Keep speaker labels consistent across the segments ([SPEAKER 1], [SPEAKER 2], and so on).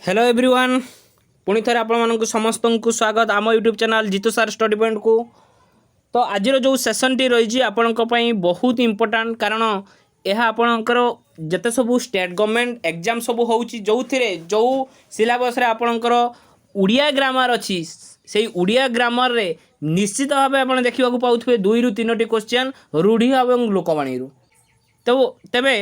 [SPEAKER 1] Hello everyone पुणी थे आपण समस्त को स्वागत आम यूट्यूब चैनल जीतू सार स्टडी पॉइंट को। तो आज जो सेसन टी रही आपण बहुत इंपोर्टाट कारण यह आपणकर जिते सब स्टेट गवर्नमेंट एग्जाम सब हो जो सिलेबस रे आपणकर उड़िया ग्रामर अच्छी से उड़िया ग्रामर रे निश्चित भाव आप देखा पाथे 2 ରୁ 3ଟି क्वेश्चन रूढ़ी और लोकवाणी तो तेबे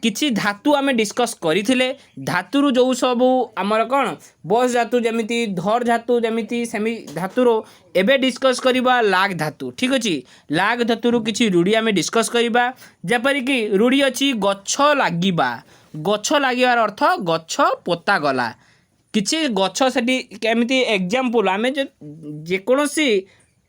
[SPEAKER 1] किछि धातु आमे डिस्कस करिथिले धातुरु जो सब आमर कौन बस धातु जमिति धर धातु जमिति सेमी धातुरो एबे डिस्कस करिबा लाग धातु। ठीक अछि लाग धातुरु किछि रूढ़ी आमे डिस्कस करिबा जेपरि कि रूढ़ी अछि गछ लागिबार अर्थ गछ पोता गला किछि गछ सेठी केमिति एग्जांपल आमे जे कोनोसी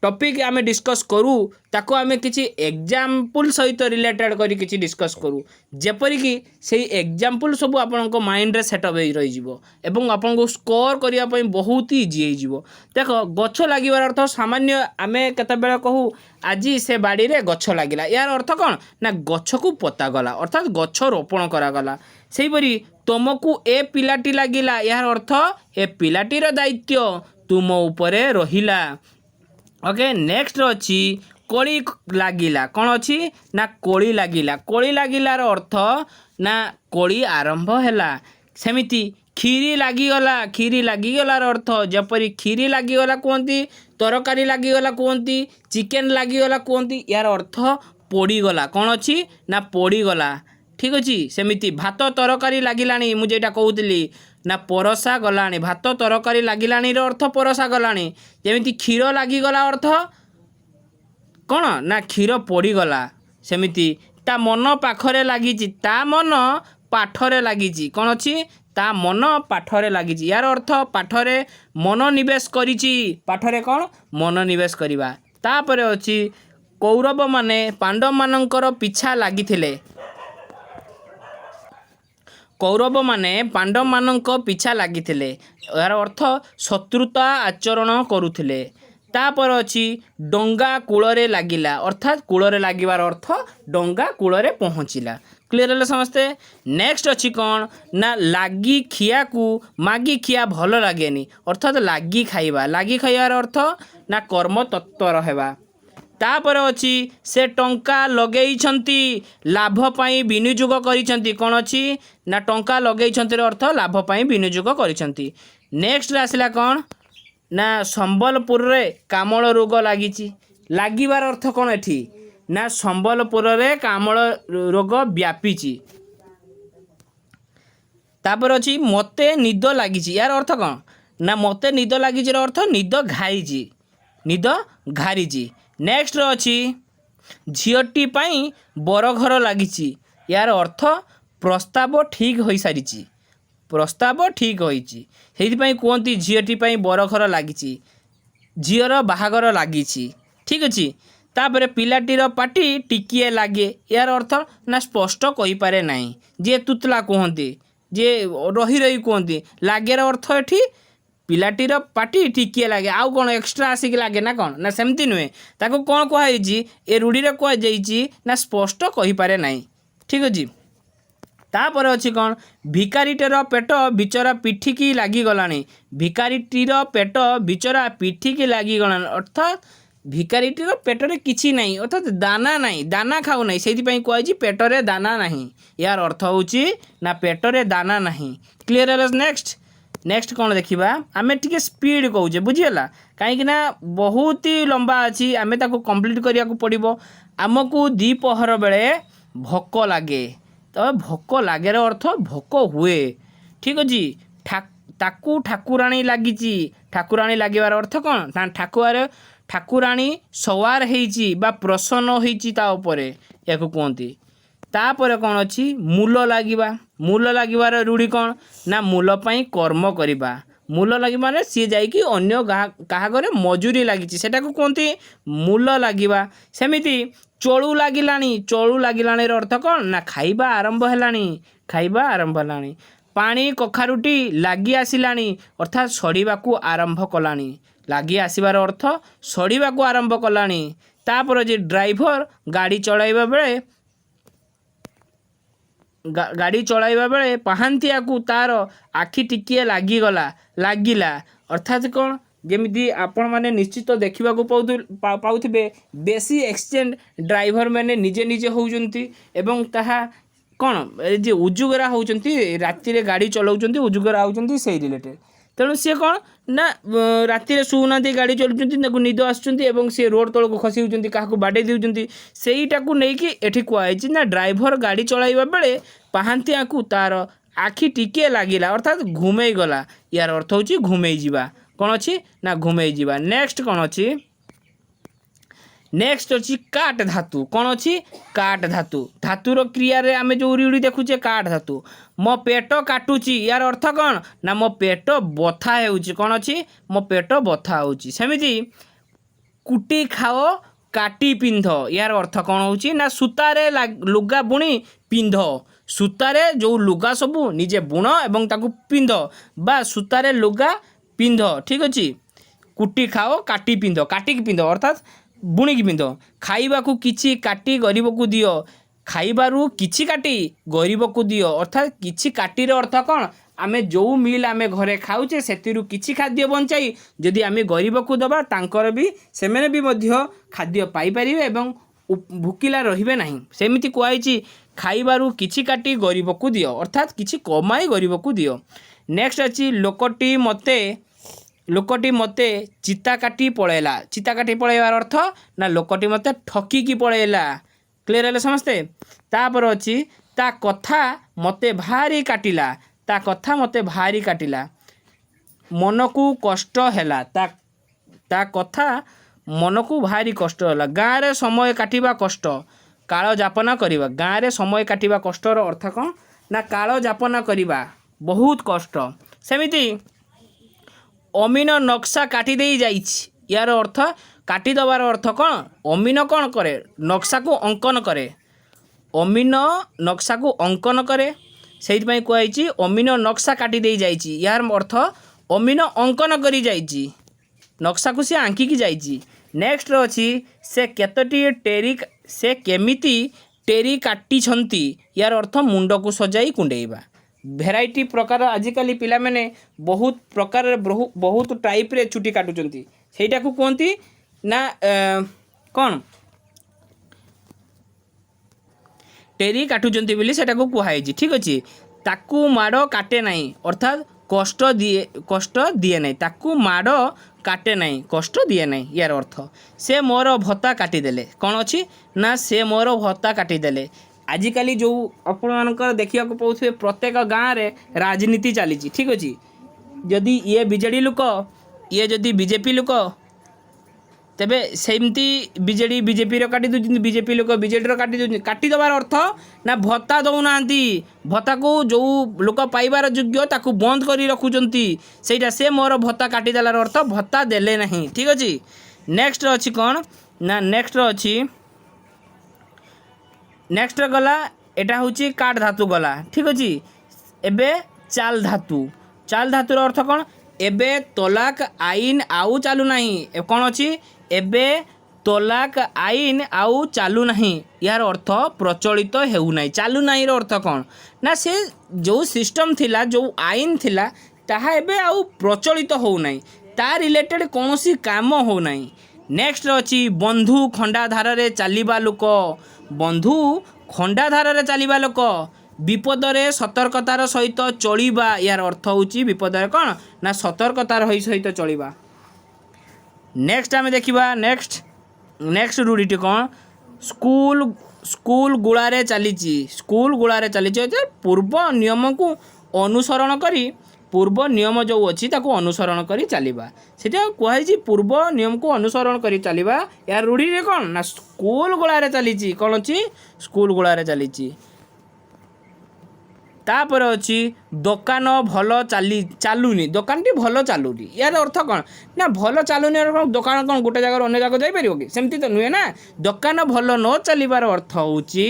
[SPEAKER 1] टॉपिक आमे डिस्कस करू ताको आमे किछि एग्जांपल सहित रिलेटेड करी किछि डिस्कस करू जेपरि कि सेही एग्जांपल सब आपनको माइंड रे सेटअप होई रही जिवो एवं आपनको स्कोर करिया पई बहुत इजी होई जिवो। देखो गछ लागिबार अर्थ सामान्य आमे केते बेला कहू आजी से बाड़ी रे गछ लागिला यार अर्थ कोन ना गछ को पोता गला अर्थात गछ रोपण करा गला सेही परी तुमको ए पिलाटी लागिला यार अर्थ ए पिलाटीर दायित्व तुम उपरे रहिला। ओके नेक्स्ट अच्छी कोड़ी लागिला कौन अच्छी ना कोड़ी लागिलार अर्थ ना कोड़ी आरंभ हैला सेमिति खीरी लागिगलार अर्थ जपरी खीरी लागिगला कहती तरकारी लागिगला कहती चिकेन लागिगला कहती यार अर्थ पोड़ीगला कौन अच्छी ना पोड़ीगला। ठीक अच्छे सेमिति भात तरकारी लागिलानी मुझे कहूली ना परसा गलानी भात तरकारी लागिलानी अर्थ परसा गलानी जेमिति क्षीर लागिगला अर्थ कौन ना क्षीर पोड़ीगला सेमिति ता मन पाखरे लागिची ता मन पाठरे लागिची कौन अच्छी ता मन पाठरे लागिची यार अर्थ पाठरे मनोनिवेश करिची पाठरे कौन मनोनिवेश करिबा। तापरे अच्छी कौरव माने पांडव मानकर पिछा लागिथिले कौरव माने पांडव मानक पिछा लागिथिले यार अर्थ शत्रुता आचरण करुथिले। तापर अछि डंगा कूलरे लागिला अर्थात कूलरे लागिबार अर्थ डंगा कूलरे पहुँचिला क्लियर है समस्ते। नेक्स्ट अच्छी कौन ना लागी खिया को मागी खिया भल लागेनी अर्थात लागी खाइबार अर्थ ना कर्म तत्पर हेबा। तापर अछि से टंका लगेइछंती लाभ पाई विनियोग करिछंती कौन अछि ना टंका लगेइछंती अर्थ लाभ पाई विनियोग करिछंती। नेक्स्ट आसला कौन ना संबलपुर रे कामल रोग लागिची लागिबार अर्थ कौन एठी ना संबलपुर रे कामल रोग व्यापीची। तापर अछि मते निद लागिची यार अर्थ कौन ना मते निद लागिची अर्थ निद घारीची। नेक्स्ट अच्छी झीटी पाई बरघर लगी यार अर्थ प्रस्ताव ठीक हो सारी प्रस्ताव ठीक होती कहती झीटी पाई बरघर लगी झीर बाहागर लगी। ठीक अच्छे तापर पिलाटीर पाटी टिकिए लगे यार अर्थ ना स्पष्ट कही पारे ना जे तुतला कहते जे रही रही कहते लगे अर्थ एठी पिलाटीर पाटी टिकिए लगे आउ कौन एक्सट्रा आसिक लगे ना कौन ना सेमती नुहे ताको कौन कहुई ए रूढ़ी कहुई ना स्पष्ट कही पारे ना। ठीक अच्छे तापर अच्छी कौन भिकारीटर पेट बिचरा पिठिकी लागिगला भिकारीटीर पेट बिचरा पिठिकी लागिगला अर्थात भिकारीटीर पेटरे किछि नहीं अर्थात दाना नहीं दाना खाऊ नहीं से कहुई पेटरे दाना नहीं यार अर्थ होची ना पेटरे दाना नहीं क्लियर है। नेक्स्ट कौन देखा आमे टिके स्पीड कौचे बुझीगला कहीं बहुत ही लंबा अच्छी आमे ताको कंप्लीट करिया को पड़िबो आमको द्विपहर बेले भोक लगे तो भोक लगे अर्थ भोक हुए। ठीक अच्छे ताकू ठाकुराणी लगी ठाकुराणी लगिबार अर्थ कौन ना ठाकुराणी सवार होइची बा प्रसन्न होइची ता उपरे याको कहती। तापर कौन अच्छी मूल लागिबार रूढ़ी कौन ना मूल पाई कर्म करिबा मूल लगे सी जाइकी अन्य क्या घरे मजूरी लगी सेटा को कहती मूल लगिबा। सेमिति चलू लागिलानी अर्थ कौन ना खाइबा आरंभ हैलानी पानी कखारुटी लगी आसिलानी अर्थात सड़ीबा को आरंभ कलानी लगी आसबार अर्थ सड़ीबा को आरंभ कलानी। तापर जे ड्राइवर गाड़ी चलाइबा बेले ଗାଡ଼ି ଚଳାଇବା ବେଳେ ପାହାନ୍ତିଆକୁ ତାର ଆଖି ଟିକିଏ ଲାଗିଲା ଅର୍ଥାତ୍ କ'ଣ ଯେମିତି ଆପଣମାନେ ନିଶ୍ଚିତ ଦେଖିବାକୁ ପାଉଥିବେ ବେଶୀ ଏକ୍ସିଡେଣ୍ଟ ଡ୍ରାଇଭର ମାନେ ନିଜେ ହେଉଛନ୍ତି ଏବଂ ତାହା କ'ଣ ଏ ଯେ ଉଜୁଗରା ହେଉଛନ୍ତି ରାତିରେ ଗାଡ଼ି ଚଲାଉଛନ୍ତି ଉଜୁଗରା ହେଉଛନ୍ତି ସେଇ ରିଲେଟେଡ଼। ତେଣୁ ସିଏ କ'ଣ ନା ରାତିରେ ଶୋଉନାହାନ୍ତି ଗାଡ଼ି ଚଲାଉଛନ୍ତି ତାକୁ ନିଦ ଆସୁଛନ୍ତି ଏବଂ ସିଏ ରୋଡ଼ ତଳକୁ ଖସି ହେଉଛନ୍ତି କାହାକୁ ବାଡ଼େଇ ଦେଉଛନ୍ତି ସେଇଟାକୁ ନେଇକି ଏଠି କୁହାଯାଇଛି ନା ଡ୍ରାଇଭର ଗାଡ଼ି ଚଳାଇବା ବେଳେ ପାହାନ୍ତିଆକୁ ତାର ଆଖି ଟିକିଏ ଲାଗିଲା ଅର୍ଥାତ୍ ଘୁମେଇ ଗଲା। ୟାର ଅର୍ଥ ହେଉଛି ଘୁମେଇ ଯିବା। କ'ଣ ଅଛି ନା ଘୁମେଇ ଯିବା। ନେକ୍ସଟ କ'ଣ ଅଛି ନେକ୍ସଟ ଅଛି କାଟ ଧାତୁ। କ'ଣ ଅଛି କାଟ ଧାତୁ। ଧାତୁର କ୍ରିୟାରେ ଆମେ ଯେଉଁ ରୁଢ଼ି ଦେଖୁଛେ କାଟ ଧାତୁ। ମୋ ପେଟ କାଟୁଛି ୟାର ଅର୍ଥ କ'ଣ ନା ମୋ ପେଟ ବଥା ହେଉଛି। କ'ଣ ଅଛି ମୋ ପେଟ ବଥା ହେଉଛି। ସେମିତି କୁଟି ଖାଅ କାଟି ପିନ୍ଧ ୟାର ଅର୍ଥ କ'ଣ ହେଉଛି ନା ସୂତାରେ ଲୁଗା ବୁଣି ପିନ୍ଧ। ସୂତାରେ ଯେଉଁ ଲୁଗା ସବୁ ନିଜେ ବୁଣ ଏବଂ ତାକୁ ପିନ୍ଧ ବା ସୂତାରେ ଲୁଗା ପିନ୍ଧ। ଠିକ୍ ଅଛି। କୁଟି ଖାଅ କାଟି ପିନ୍ଧ କାଟିକି ପିନ୍ଧ ଅର୍ଥାତ୍ ବୁଣିକି ପିନ୍ଧ। ଖାଇବାକୁ କିଛି କାଟି ଗରିବକୁ ଦିଅ। ଖାଇବାରୁ କିଛି କାଟି ଗରିବକୁ ଦିଅ ଅର୍ଥାତ୍ କିଛି କାଟିର ଅର୍ଥ କ'ଣ ଆମେ ଯେଉଁ ମିଲ୍ ଆମେ ଘରେ ଖାଉଛେ ସେଥିରୁ କିଛି ଖାଦ୍ୟ ବଞ୍ଚାଇ ଯଦି ଆମେ ଗରିବକୁ ଦେବା ତାଙ୍କର ବି ସେମାନେ ବି ମଧ୍ୟ ଖାଦ୍ୟ ପାଇପାରିବେ ଏବଂ ଭୋକିଲା ରହିବେ ନାହିଁ। ସେମିତି କୁହାଯାଇଛି ଖାଇବାରୁ କିଛି କାଟି ଗରିବକୁ ଦିଅ ଅର୍ଥାତ୍ କିଛି କମାଇ ଗରିବକୁ ଦିଅ। ନେକ୍ସଟ ଅଛି ଲୋକଟି ମୋତେ ଚିତା କାଟି ପଳେଇଲା। ଚିତା କାଟି ପଳେଇବାର ଅର୍ଥ ନା ଲୋକଟି ମୋତେ ଠକିକି ପଳେଇଲା। କ୍ଲିୟର ହେଲେ ସମସ୍ତେ। ତାପରେ ଅଛି ତା କଥା ମୋତେ ଭାରି କାଟିଲା। ତା କଥା ମୋତେ ଭାରି କାଟିଲା ମନକୁ କଷ୍ଟ ହେଲା। ତା କଥା ମନକୁ ଭାରି କଷ୍ଟ ହେଲା। ଗାଁରେ ସମୟ କାଟିବା କଷ୍ଟ କାଳ ଯାପନ କରିବା। ଗାଁରେ ସମୟ କାଟିବା କଷ୍ଟର ଅର୍ଥ କ'ଣ ନା କାଳ ଯାପନ କରିବା ବହୁତ କଷ୍ଟ। ସେମିତି ଅମିନ ନକ୍ସା କାଟି ଦେଇ ଯାଇଛି। ୟାର ଅର୍ଥ କାଟିଦେବାର ଅର୍ଥ କ'ଣ ଅମିନ କ'ଣ କରେ ନକ୍ସାକୁ ଅଙ୍କନ କରେ। ଅମିନ ନକ୍ସାକୁ ଅଙ୍କନ କରେ ସେଇଥିପାଇଁ କୁହାଯାଇଛି ଅମିନ ନକ୍ସା କାଟି ଦେଇ ଯାଇଛି। ୟାର ଅର୍ଥ ଅମିନ ଅଙ୍କନ କରି ଯାଇଛି ନକ୍ସାକୁ ସେ ଆଙ୍କିକି ଯାଇଛି। ନେକ୍ସଟ ଅଛି ସେ କେମିତି ଟେରି କାଟିଛନ୍ତି। ୟାର ଅର୍ଥ ମୁଣ୍ଡକୁ ସଜାଇ କୁଣ୍ଡେଇବା। ଭେରାଇଟି ପ୍ରକାର ଆଜିକାଲି ପିଲାମାନେ ବହୁତ ପ୍ରକାରରେ ବହୁତ ଟାଇପ୍ରେ ଚୁଟି କାଟୁଛନ୍ତି ସେଇଟାକୁ କୁହନ୍ତି ନା କ'ଣ ଟେରି କାଟୁଛନ୍ତି ବୋଲି ସେଟାକୁ କୁହାଯାଇଛି। ଠିକ୍ ଅଛି। ତାକୁ ମାଡ଼ କାଟେ ନାହିଁ ଅର୍ଥାତ୍ କଷ୍ଟ ଦିଏ ନାହିଁ। ତାକୁ ମାଡ଼ କାଟେ ନାହିଁ କଷ୍ଟ ଦିଏ ନାହିଁ। ୟାର ଅର୍ଥ ସେ ମୋର ଭତ୍ତା କାଟିଦେଲେ। କ'ଣ ଅଛି ନା ସେ ମୋର ଭତ୍ତା କାଟିଦେଲେ। ଆଜିକାଲି ଯେଉଁ ଆପଣମାନଙ୍କର ଦେଖିବାକୁ ପାଉଥିବେ ପ୍ରତ୍ୟେକ ଗାଁରେ ରାଜନୀତି ଚାଲିଛି। ଠିକ୍ ଅଛି। ଯଦି ଇଏ ବିଜେଡ଼ି ଲୋକ ଇଏ ଯଦି ବିଜେପି ଲୋକ ତେବେ ସେମିତି ବିଜେଡ଼ି ବିଜେପିର କାଟି ଦେଉଛନ୍ତି ବିଜେପି ଲୋକ ବିଜେଡ଼ିର କାଟି ଦେଉଛନ୍ତି। କାଟିଦେବାର ଅର୍ଥ ନା ଭତ୍ତା ଦେଉନାହାନ୍ତି। ଭତ୍ତାକୁ ଯେଉଁ ଲୋକ ପାଇବାର ଯୋଗ୍ୟ ତାକୁ ବନ୍ଦ କରି ରଖୁଛନ୍ତି ସେଇଟା ସେ ମୋର ଭତ୍ତା କାଟିଦେଲାର ଅର୍ଥ ଭତ୍ତା ଦେଲେ ନାହିଁ। ଠିକ୍ ଅଛି। ନେକ୍ସଟ ଅଛି କ'ଣ ନା ନେକ୍ସଟ ଗଲା ଏଇଟା ହେଉଛି କାଟ ଧାତୁ ଗଲା। ଠିକ୍ ଅଛି। ଏବେ ଚାଲ ଧାତୁର ଅର୍ଥ କ'ଣ ଏବେ ତଲାକ ଆଇନ ଆଉ ଚାଲୁନାହିଁ। କ'ଣ ଅଛି ଏବେ ତଲାକ ଆଇନ ଆଉ ଚାଲୁନାହିଁ। ଏହାର ଅର୍ଥ ପ୍ରଚଳିତ ହେଉନାହିଁ। ଚାଲୁନାହିଁର ଅର୍ଥ କ'ଣ ନା ସେ ଯେଉଁ ସିଷ୍ଟମ୍ ଥିଲା ଯେଉଁ ଆଇନ ଥିଲା ତାହା ଏବେ ଆଉ ପ୍ରଚଳିତ ହେଉନାହିଁ। ତା ରିଲେଟେଡ଼ କୌଣସି କାମ ହେଉନାହିଁ। ନେକ୍ସଟ ଅଛି ବନ୍ଧୁ ଖଣ୍ଡାଧାରରେ ଚାଲିବା ଲୋକ। ବନ୍ଧୁ ଖଣ୍ଡାଧାରରେ ଚାଲିବା ଲୋକ ବିପଦରେ ସତର୍କତାର ସହିତ ଚଳିବା। ୟାର ଅର୍ଥ ହେଉଛି ବିପଦରେ କ'ଣ ନା ସତର୍କତାର ସହିତ ଚଳିବା। ନେକ୍ସଟ ଆମେ ଦେଖିବା ନେକ୍ସଟ ରୁଢ଼ିଟି କ'ଣ ସ୍କୁଲ ଗୁଳାରେ ଚାଲିଛି। ସ୍କୁଲ ଗୁଳାରେ ଚାଲିଛି ପୂର୍ବ ନିୟମକୁ ଅନୁସରଣ କରି ପୂର୍ବ ନିୟମ ଯେଉଁ ଅଛି ତାକୁ ଅନୁସରଣ କରି ଚାଲିବା। ସେଇଟା କୁହାଯାଇଛି ପୂର୍ବ ନିୟମକୁ ଅନୁସରଣ କରି ଚାଲିବା। ଏହାର ରୁଢ଼ିରେ କ'ଣ ନା ସ୍କୁଲ ଗୁଳାରେ ଚାଲିଛି। କ'ଣ ଅଛି ସ୍କୁଲ ଗୁଳାରେ ଚାଲିଛି। ତାପରେ ଅଛି ଦୋକାନ ଭଲ ଚାଲୁନି। ଦୋକାନଟି ଭଲ ଚାଲୁନି। ୟାର ଅର୍ଥ କ'ଣ ନା ଭଲ ଚାଲୁନି ଦୋକାନ କ'ଣ ଗୋଟେ ଜାଗାରୁ ଅନ୍ୟ ଜାଗାକୁ ଯାଇପାରିବ କି ସେମିତି ତ ନୁହେଁ ନା। ଦୋକାନ ଭଲ ନ ଚାଲିବାର ଅର୍ଥ ହେଉଛି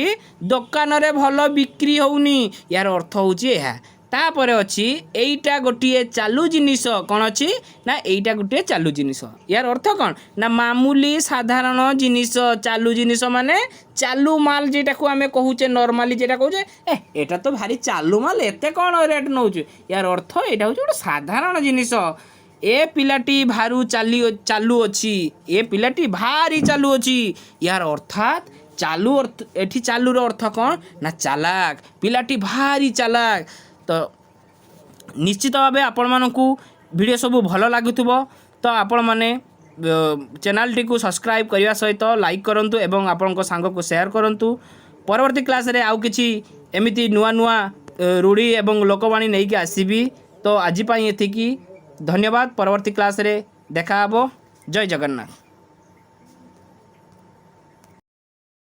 [SPEAKER 1] ଦୋକାନରେ ଭଲ ବିକ୍ରି ହେଉନି। ୟାର ଅର୍ଥ ହେଉଛି ଏହା तापर अच्छी एईटा गोटे चालू जिनिस कौन अच्छी ना एईटा गोटे चालू जिनिस यार अर्थ कौन ना मामूली साधारण जिनिस चालू जिनिस माने चालू माल जेटा को आमे कहूचे नॉर्मली जेटा कहूचे एटा तो भारी चालू माल एते कौन रेट नौचे यार अर्थ एटा होचे गोटे साधारण जिनिस ए पिलाटी भारू चालू अच्छी ए पिलाटी भारी चालू अच्छी यार अर्थात चालू अर्थ एठी चालू रो अर्थ कौन ना चालाक पिलाटी भारी चालाक। तो निश्चित भाव आपण मानकू वीडियो सब भल लगुव तो आपण माने चैनल टी को सब्सक्राइब करने सहित लाइक करंतु एवं आपण सांग को शेयर करंतु। परवर्ती क्लास रे आउ किछि एमिति नुआ नुआ रूढ़ी एवं लोकवाणी नहीं कि आसीबी। तो आज एतिकी धन्यवाद। परवर्ती क्लास रे देखा हबो। जय जगन्नाथ।